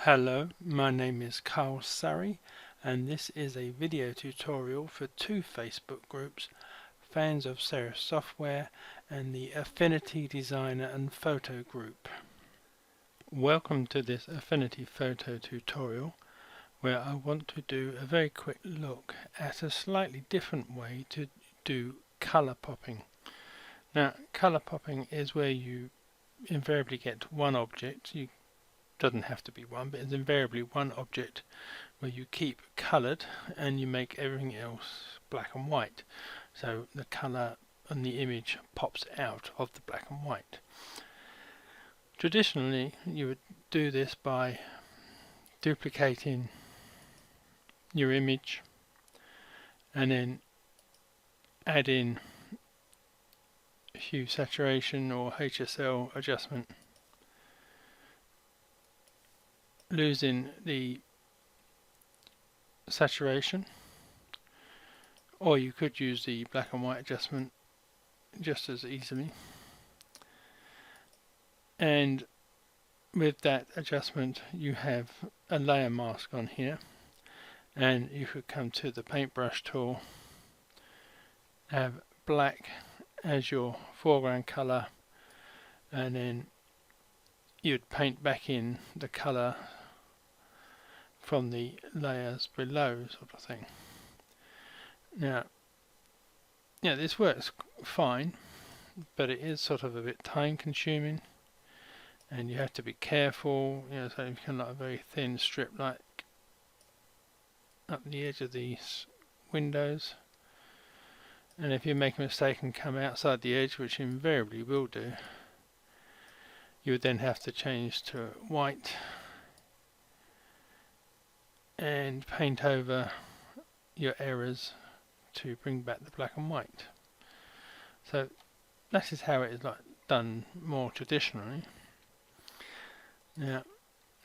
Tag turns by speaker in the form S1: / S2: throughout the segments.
S1: Hello, my name is Carl Surrey and this is a video tutorial for two Facebook groups, Fans of Serif Software and the Affinity Designer and Photo group. Welcome to this Affinity Photo tutorial where I want to do a very quick look at a slightly different way to do color popping. Now, color popping is where you invariably get one object. You doesn't have to be one, but it's invariably one object where you keep colored and you make everything else black and white, so the color on the image pops out of the black and white. Traditionally you would do this by duplicating your image and then add in hue saturation or HSL adjustment, losing the saturation, or you could use the black and white adjustment just as easily. And with that adjustment you have a layer mask on here, and you could come to the paintbrush tool, have black as your foreground color, and then you'd paint back in the color from the layers below, sort of thing. Now, this works fine, but it is sort of a bit time consuming and you have to be careful, so you can like a very thin strip like up the edge of these windows, and if you make a mistake and come outside the edge, which you invariably will do, you would then have to change to white and paint over your errors to bring back the black and white. So that is how it is like done more traditionally. Now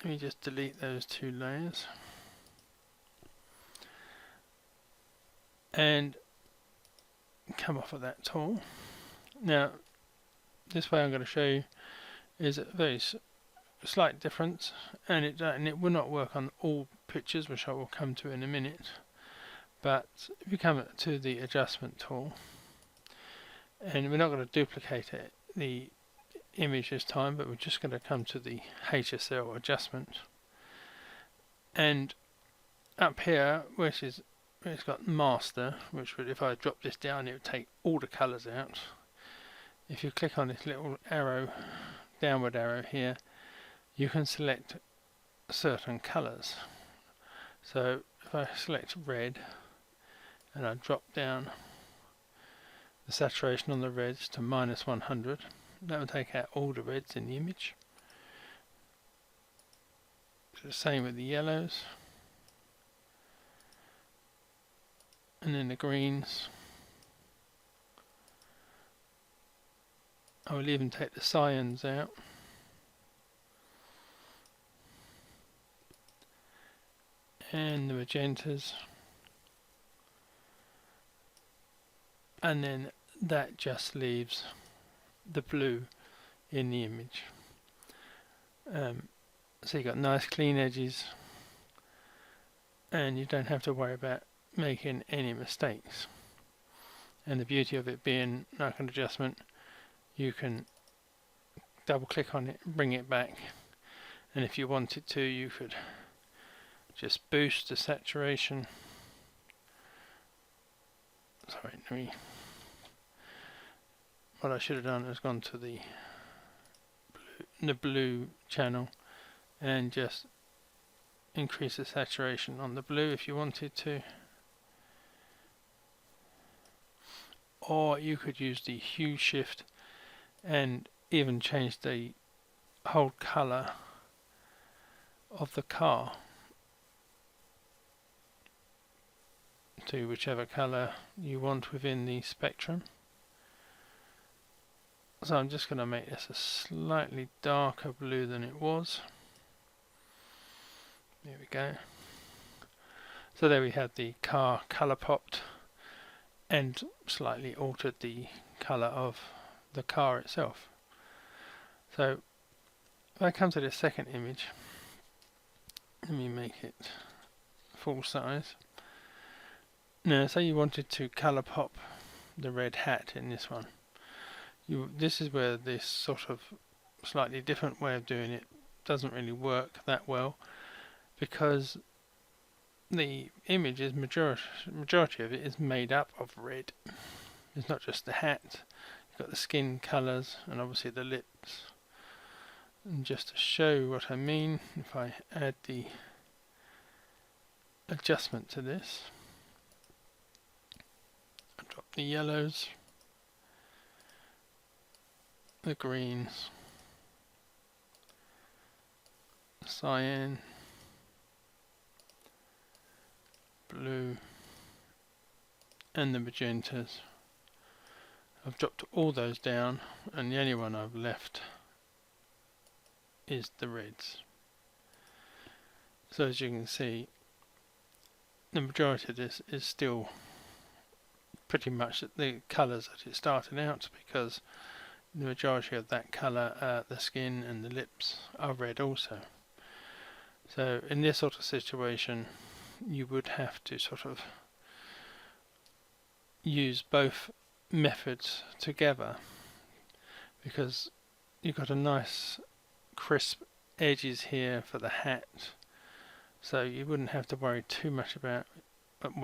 S1: let me just delete those two layers and come off of that tool. Now this way I'm going to show you is a very slight difference, and it will not work on all pictures, which I will come to in a minute. But if you come to the adjustment tool, and we're not going to duplicate the image this time, but we're just going to come to the HSL adjustment, and up here where it's got master, which would, if I drop this down, it would take all the colors out. If you click on this little arrow, downward arrow here, you can select certain colors. So if I select red and I drop down the saturation on the reds to -100, that will take out all the reds in the image. The same with the yellows, and then the greens. I will even take the cyans out. And the magentas, and then that just leaves the blue in the image. So you've got nice clean edges and you don't have to worry about making any mistakes. And the beauty of it being like an adjustment, you can double click on it, bring it back, and if you wanted to, you could just boost the saturation. Sorry, what I should have done is gone to the blue channel and just increase the saturation on the blue if you wanted to. Or you could use the hue shift and even change the whole color of the car to whichever color you want within the spectrum. So I'm just going to make this a slightly darker blue than it was. There we go. So there we have the car color popped and slightly altered the color of the car itself. So if I come to the second image, Let me make it full size. Now say you wanted to colour pop the red hat in this one. This is where this sort of slightly different way of doing it doesn't really work that well, because the image is majority of it is made up of red. It's not just the hat. You've got the skin colours and obviously the lips. And just to show what I mean, if I add the adjustment to this, I drop the yellows, the greens, the cyan, blue, and the magentas. I've dropped all those down, and the only one I've left is the reds. So as you can see, the majority of this is still pretty much the colours that it started out, because the majority of that colour, the skin and the lips, are red also. So in this sort of situation you would have to sort of use both methods together, because you've got a nice crisp edges here for the hat, so you wouldn't have to worry too much about,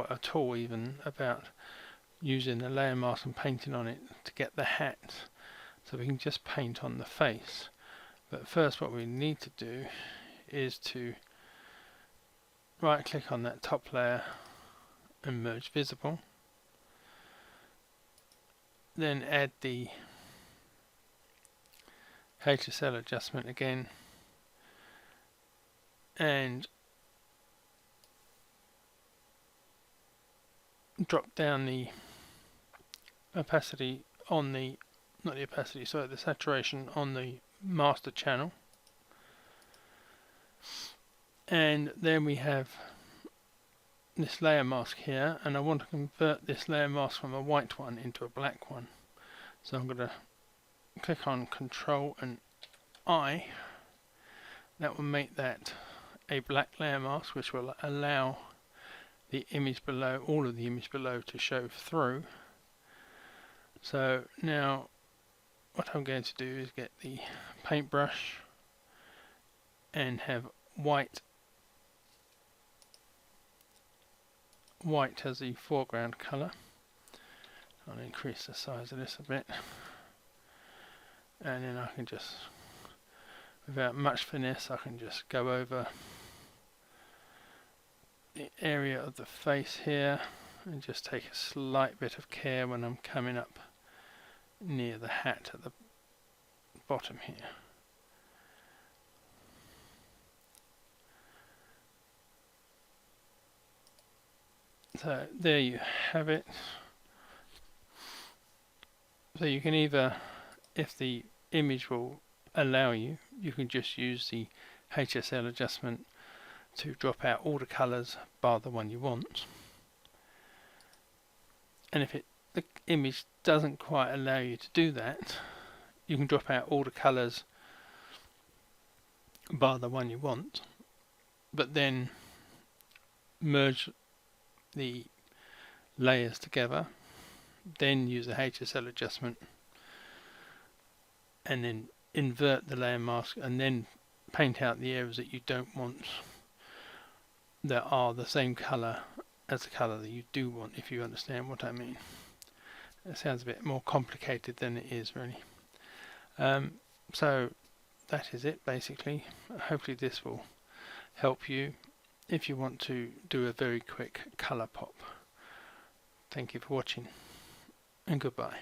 S1: at all even, about using a layer mask and painting on it to get the hat. So we can just paint on the face. But first what we need to do is to right click on that top layer and merge visible, then add the HSL adjustment again, and drop down the opacity on the, not the opacity, sorry, the saturation on the master channel. And then we have this layer mask here, and I want to convert this layer mask from a white one into a black one. So I'm going to click on Control and I. That will make that a black layer mask, which will allow the image below, all of the image below, to show through. So now what I'm going to do is get the paintbrush and have white as the foreground colour. I'll increase the size of this a bit, and then I can just, without much finesse, I can just go over the area of the face here and just take a slight bit of care when I'm coming up near the hat at the bottom here. So there you have it. So you can either, if the image will allow you, you can just use the HSL adjustment to drop out all the colours bar the one you want. And if the image doesn't quite allow you to do that, you can drop out all the colours bar the one you want, but then merge the layers together, then use the HSL adjustment, and then invert the layer mask, and then paint out the areas that you don't want that are the same colour as the colour that you do want, if you understand what I mean. It sounds a bit more complicated than it is really. So that is it basically. Hopefully this will help you if you want to do a very quick colour pop. Thank you for watching, and goodbye.